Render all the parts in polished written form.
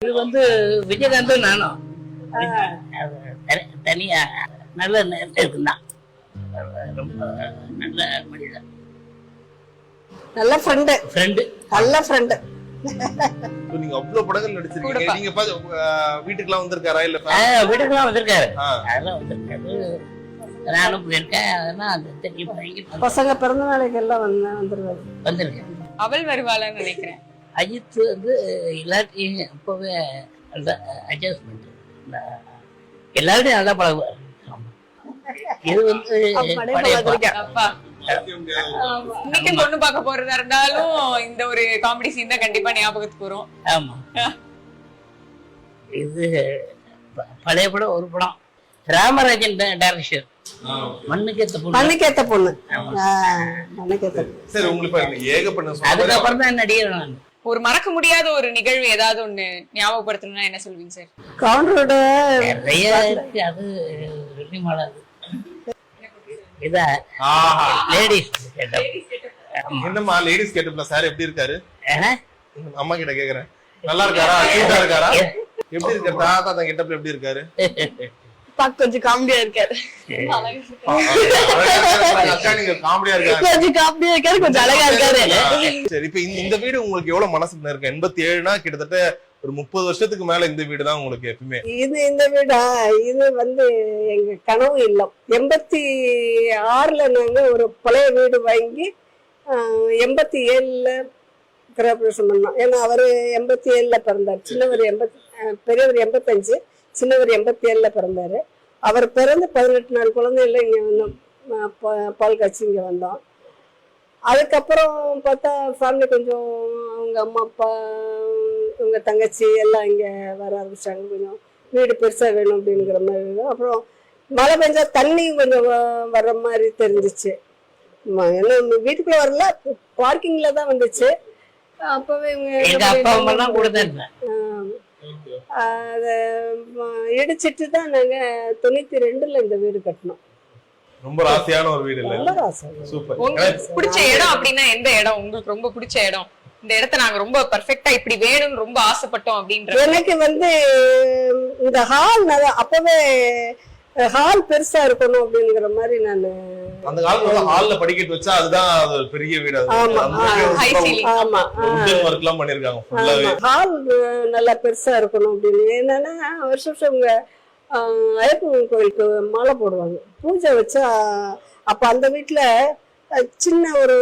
இது வந்து விஜயகாந்தும் நானும் தனியா நல்ல இருக்குதான். ரொம்ப நல்ல மனிதன், நல்ல ஃப்ரெண்டு. நல்ல ஃப்ரெண்டு. நீங்க அவ்வளவு படங்கள் நடிச்சிருக்கீங்க. நீங்க வீட்டுக்குலாம் வந்திருக்காரா? இல்ல வீட்டுக்குலாம் வந்திருக்காரு. அதெல்லாம் வந்திருக்காரு, நானும் போயிருக்கேன். அதெல்லாம் தெரியும். பசங்க பிறந்த நாளைக்கு எல்லாம் வந்துருவாரு. வந்திருக்கேன். அவள் வருவாளன்னு நினைக்கிறேன். அஜித் வந்து எல்லாத்தையும் அப்பவே நல்ல அட்ஜஸ்ட்மெண்ட், எல்லாருடையும் நல்லா பழகுவார். இது வந்து அப்பா இன்னைக்கு பொண்ணு பார்க்க போறதா இருந்தாலும் இந்த ஒரு காமெடி சீன் தான் கண்டிப்பா ஞாபகத்துக்கு வரும். ஆமா, இது பழைய படம். ஒரு படம் ராமராஜன் டைரக்ஷன், மண்ணுக்கேத்த பொண்ணு. சரி, உங்களுக்கு ஏகப்பட்ட. அதுக்கப்புறம் தான் நடிகர் நான். ஒரு மறக்க முடியாத ஒரு நிகழ்வு ஏதாவது ஒண்ணு ஞாபகப்படுத்தணும்னா என்ன சொல்வீங்க சார்? கவுண்டரோட நிறைய இருக்கு. அது வெள்ளி மாலாது. இதா லேடிஸ் என்னம்மா லேடிஸ் கெட்டப்ல சார் எப்படி இருக்காரு? அம்மா கிட்ட கேக்குறேன். நல்லா இருக்காரா? கியூட்டா இருக்காரா? எப்படி இருக்காரு? தாத்தா கெட்டப்ல எப்படி இருக்காரு? கொஞ்சம் காமெடியா இருக்காரு. கொஞ்சம் அழகா இருக்காரு. சரி, இப்ப இந்த வீடு உங்களுக்கு எவ்வளவு மனசுல இருக்கு? 87னா கிட்டத்தட்ட ஒரு 30 வருஷத்துக்கு மேல இந்த வீடு தான் உங்களுக்கு எப்பவுமே. இந்த வீடா? இது வந்து எங்க கனவு இல்லம். 86ல நாங்க ஒரு பழைய வீடு வாங்கி 87ல கிரகப்பிரவேசம் பண்ணோம். ஏன்னா அவரு 87ல பிறந்தார். சின்னவர் பெரியவர் 85, சின்னவர் 87ல பிறந்தாரு. அவர் பிறந்து 18 நாள் குழந்தையில இங்க வந்தோம், பால் காய்ச்சி இங்க வந்தோம். அதுக்கப்புறம் பார்த்தா ஃபேமிலி கொஞ்சம், அவங்க அம்மா அப்பா, இவங்க தங்கச்சி எல்லாம் இங்க வர ஆரம்பிச்சாங்க. கொஞ்சம் வீடு பெருசா வேணும் அப்படிங்கிற மாதிரி. அப்புறம் மழை பெஞ்சா தண்ணியும் கொஞ்சம் வர்ற மாதிரி தெரிஞ்சிச்சு. ஏன்னா வீட்டுக்குள்ள வரல, பார்க்கிங்ல தான் வந்துச்சு. அப்பவே அதை இடிச்சிட்டு தான் நாங்க 92ல இந்த வீடு கட்டணும். ரொம்ப ராசியான ஒரு வீடு. ரொம்ப ராசி. சூப்பர். உங்களுக்கு பிடிச்ச இடம் அப்படின்னா எந்த இடம் உங்களுக்கு ரொம்ப பிடிச்ச இடம்? இந்த இடத்த நாங்க ரொம்ப பெர்ஃபெக்ட்டா இப்படி வேணும்னு ரொம்ப ஆசைப்பட்டோம் அப்படின்ற. எனக்கு வந்து இந்த ஹால், அப்பவே ஹால் பெருசா இருக்கணும் அப்படிங்கிற மாதிரி நான் அந்த காலத்துல ஹால்ல படிக்கட்டு வச்சா அதுதான் ஒரு பெரிய வீடு. ஒர்க்லாம் பண்ணிருக்காங்க ஃபுல்லாவே. ஹால் நல்லா பெருசா இருக்கணும் அப்படின்னு. என்னன்னா வருஷம் இவங்க ஐயப்பன் கோயிலுக்கு மாலை போடுவாங்க, பூஜை வச்சா. அப்ப அந்த வீட்டுல சின்ன ஒரு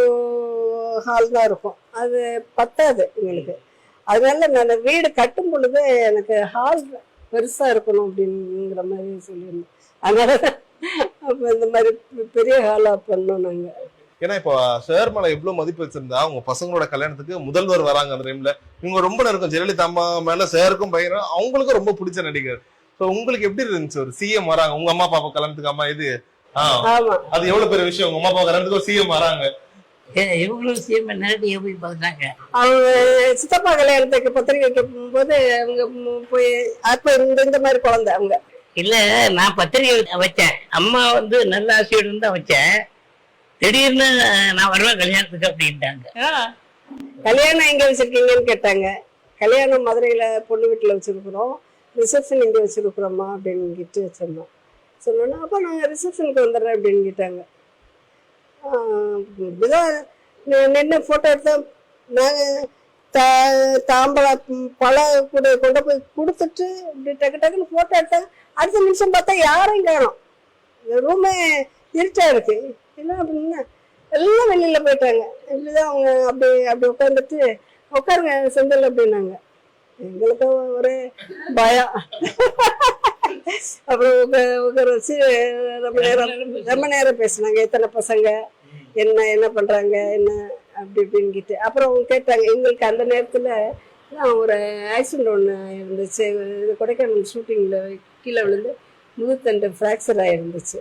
ஹால் தான் இருக்கும், அது பத்தாது எங்களுக்கு. அதனால நான் வீடு கட்டும் பொழுது எனக்கு ஹால் பெருசா இருக்கணும் அப்படிங்கிற மாதிரி சொல்லியிருந்தேன். அதனால அப்ப இந்த மாதிரி பெரிய ஹாலா பண்ணோம் நாங்க. ஏன்னா இப்போ சார் மேல எவ்வளவு மதிப்பு வச்சிருந்தா உங்க பசங்களோட கல்யாணத்துக்கு முதல்வர் வராங்க. அந்த டைம்ல இவங்க ரொம்ப நெருக்கம். ஜெயலலிதா அம்மா மேல சாருக்கும் பையனும் அவங்களுக்கும் ரொம்ப பிடிச்ச நடிகர். உங்களுக்கு எப்படி இருந்துச்சு ஒரு சிஎம் வராங்க உங்க அம்மா பாப்பா கல்யாணத்துக்கு? அம்மா இது அது எவ்வளவு பெரிய விஷயம். உங்க அம்மா பாப்பா கல்யாணத்துக்கு ஒரு சிஎம் வராங்க. இவங்களும் சிஎம் நேரடியாக போய் பார்த்தாங்க. அவங்க சித்தப்பா கல்யாணத்துக்கு பத்திரிகை வைக்கும் போது அவங்க போய் அப்ப இந்த மாதிரி குழந்தை அவங்க இல்ல, நான் பத்திரிகை வச்சேன். அம்மா வந்து நல்ல ஆசையோடு தான் வச்சேன். திடீர்னு நான் வருவேன் கல்யாணத்துக்கு அப்படின்ட்டாங்க. கல்யாணம் எங்க வச்சிருக்கீங்கன்னு கேட்டாங்க. கல்யாணம் மதுரையில பொண்ணு வீட்டுல வச்சிருக்கிறோம், ரிசப்ஷன் இங்க வச்சிருக்கிறோமா அப்படின்னு கிட்டு வச்சிருந்தோம். சொன்னோன்னா அப்ப நாங்க ரிசப்ஷனுக்கு வந்துடுறேன் அப்படின்னு கேட்டாங்க. நின்று போட்டோ எடுத்தா நாங்க தாம்பழம் பழ கூட கொண்டு போய் கொடுத்துட்டு இப்படி டக்கு டக்குன்னு போட்டோ எடுத்தாங்க. அடுத்த நிமிஷம் பார்த்தா யாரையும் காணோம். ரூமே இருட்டா இருக்கு. என்ன அப்படின்னா எல்லாம் வெளியில போயிட்டாங்க. இப்படிதான் அவங்க அப்படி உட்காந்துட்டு உட்காருங்க செந்தில் அப்படின்னாங்க. எங்களுக்கு ஒரே பயம். அப்புறம் உட்கார வச்சு ரொம்ப நேரம் பேசினாங்க. எத்தனை பசங்க, என்ன பண்றாங்க, என்ன அப்படி இப்படின்னுக்கிட்டு. அப்புறம் அவங்க கேட்டாங்க. எங்களுக்கு அந்த நேரத்துல ஒரு ஆக்சிடென்ட் ஒன்று இருந்துச்சு. கொடைக்கானல் ஷூட்டிங்ல கீழே விழுந்து முதுத்தண்டு ஃப்ராக்சர் ஆயிருந்துச்சு.